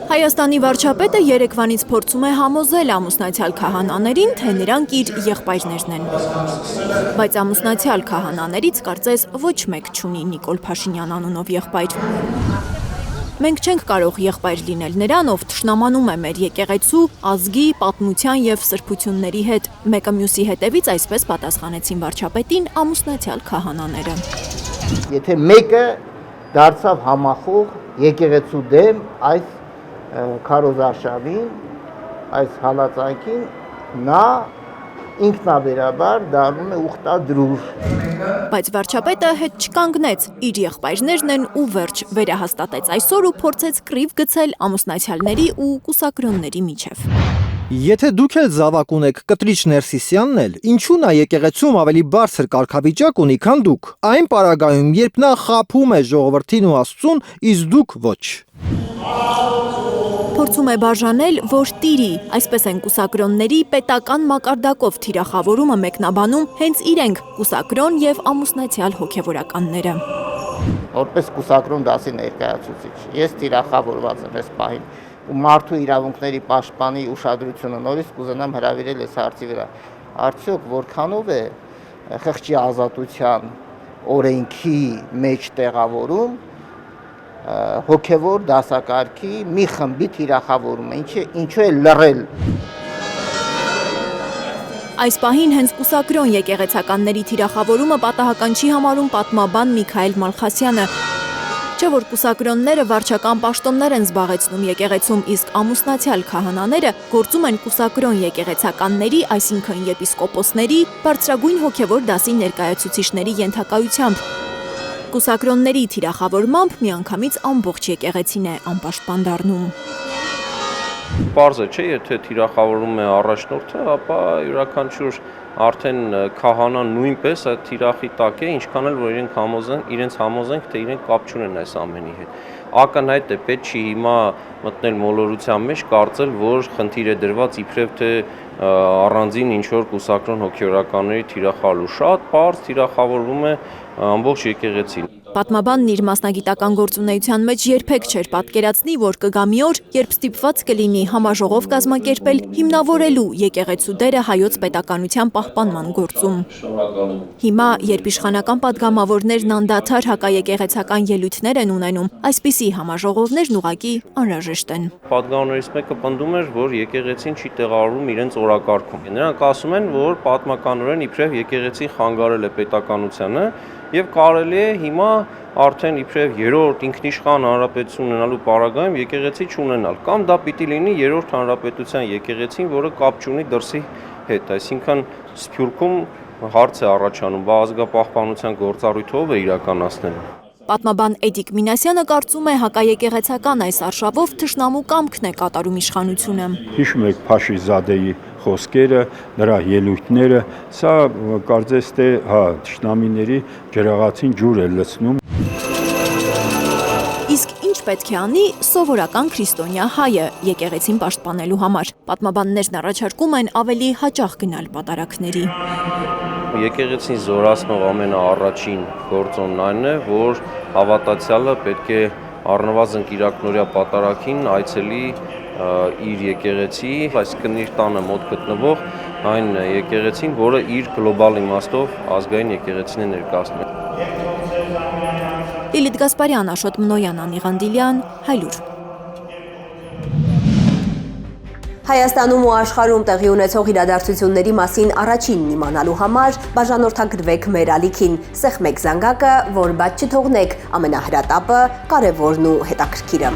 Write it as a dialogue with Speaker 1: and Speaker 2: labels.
Speaker 1: Հայաստանի վարչապետը երեկվանից փորձում է համոզել ամուսնացյալ քահանաներին, թե նրանք իր եղբայրներն են։ Բայց ամուսնացյալ քահանաներից կարծես ոչ մեկ չունի Նիկոլ Փաշինյան անունով եղբայր։ Մենք չենք կարող եղբայր լինել նրան, ով թշնամանում է մեր եկեղեցու, ազգի, պատմության և սրբությունների հետ։ Մեկը մյուսի հետևից այսպես պատասխանեցին վարչապետին ամուսնացյալ քահանաները։
Speaker 2: Եթե մեկը դարձավ համախոհ եկեղեցու դեմ այս քարոզարշավին, այս հալածանքին, նա ինքնաբերաբար դառնում է ուխտադրուժ։
Speaker 1: Բայց վարչապետը հետ չկանգնեց, իր եղբայրներն են ու վերջ վերահաստատեց այսօր ու փորձեց կռիվ գցել ամուսնացյալների ու կուսակրոնների միջև։
Speaker 3: Եթե դուք էլ զավակ ունեք Կտրիչ Ներսիսյանն էլ, ինչու նա եկեղեցում ավելի բարձր կարգավիճակ ունի, քան դուք։ Այն պարագայում, երբ նա խաբում է ժողովրդին ու Աստծուն, իսկ դուք ոչ։
Speaker 1: Փորձում է բաժանել, որ տիրի, այսպես են կուսակրոնների պետական մակարդակով թիրախավորումը մեկնաբանում հենց իրենք կուսակրոն և ամուսնացյալ հոգևորականները։
Speaker 2: Որպես կուսակրոն դասի ներկայացուցիչ, ես թիրախավորված եմ այս պահին ու մարդու իրավունքների պաշտպանի ուշադրությունը նորից կուզենամ հրավիրել այս հարցի վրա։ Արդյոք որքանով է խղճի ազատության օրենքի մեջ տեղավորում հոգևոր դասակարգի մի խմբի թիրախավորումը, ինչու է լռել։
Speaker 1: Այս պահին հենց կուսակրոն եկեղեցականների թիրախավորումը պատահական չի համարում պատմաբան Միքայել Մալխասյանը, չէ որ կուսակրոնները վարչական պաշտոններ են զբաղեցնում եկեղեցում, իսկ ամուսնացյալ քահանաները գործում են կուսակրոն եկեղեցականների, այսինքն եպիսկոպոսների, բարձրագույն հոգևոր դասի ներկայացուցիչների ենթակայությամբ։ Կուսակրոնների թիրախավորմամբ միանգամից ամբողջ եկեղեցին է անպաշտպան դառնում։
Speaker 4: Պարզ է, չէ, եթե թիրախավորում է առաջնորդը, ապա յուրաքանչյուր արդեն քահանան նույնպես այդ թիրախի տակ է, ինչքան էլ որ իրենց համոզենք, թե իրենք կապ չունեն այս ամենի հետ։ Ակնհայտ է, պետք չի հիմա մտնել մոլորության մեջ, կարծել, որ խնդիր է դրված իբրև թե առանձին ինչ-որ կուսակրոն հոգևորականների թիրախալու։ Շատ պարզ թիրախավորվում է ամբողջ եկեղեցին։
Speaker 1: Պատմաբանն իր մասնագիտական գործունեության մեջ երբեք չէր պատկերացնի, որ կգա մի օր, երբ ստիպված կլինի համաժողով կազմակերպել հիմնավորելու եկեղեցու դերը հայոց պետականության պահպանման գործում։ Հիմա, երբ իշխանական падգամավորներն անդադար հակաեկեղեցական ելույթներ են ունենում, այսպիսի համաժողովներն ուղղակի անհրաժեշտ են։
Speaker 4: Պատգամավորներից մեկը պնդում էր, որ եկեղեցին չի տեղավորում իրենց օրակարգում։ Նրանք ասում են, որ պատմականորեն իբրև եկեղեցին խանգարել է պետականությանը և կարելի է հիմա արդեն իբրև երրորդ ինքնիշխան հանրապետություն ունենալու պարագայում եկեղեցի չունենալ, կամ դա պիտի լինի երրորդ հանրապետության եկեղեցին, որը կապ չունի դրսի հետ, այսինքն Սփյուռքում հարց է առաջանում, բա ազգապահպանության գործառույթով է իրականացնելու։
Speaker 1: Պատմաբան Էդիկ Մինասյանը կարծում է հակաեկեղեցական այս արշավով թշնամու կամքն է կատարում իշխանությունը։
Speaker 5: Հիշում եք Փաշիզադեի խոսքերը, նրա ելույթները, սա կարծես թե թշնամիների ջրաղացին ջուր է լցնում։
Speaker 1: Իսկ ինչ պետք է անի սովորական քրիստոնյա հայը եկեղեցին պաշտպանելու համար։ Պատմաբաններն առաջարկում են ավելի հաճախ գնալ պատարակների։
Speaker 4: Եկեղեցին զորացնող ամենաառաջին գործոնն այն է, որ հավատացյալը պետք է առնվազն կիրակնօրյա պատարագին այցելի իր եկեղեցի, այսինքն իր տանը մոտ գտնվող այն եկեղեցին, որը իր գլոբալ իմաստով ազգային եկեղեցին է ներկայացնում։
Speaker 1: Լիլիթ Գասպարյան, Աշոտ Մնոյան, Անի Ղանդիլյան, Հայլուր։
Speaker 6: Հայաստանում ու աշխարհում տեղի ունեցող իրադարձությունների մասին առաջինն իմանալու համար բաժանորդագրվեք մեր ալիքին, սեղմեք զանգակը, որ բաց չթողնեք ամենահրատապը, կարևորն ու հետաքրքիրը։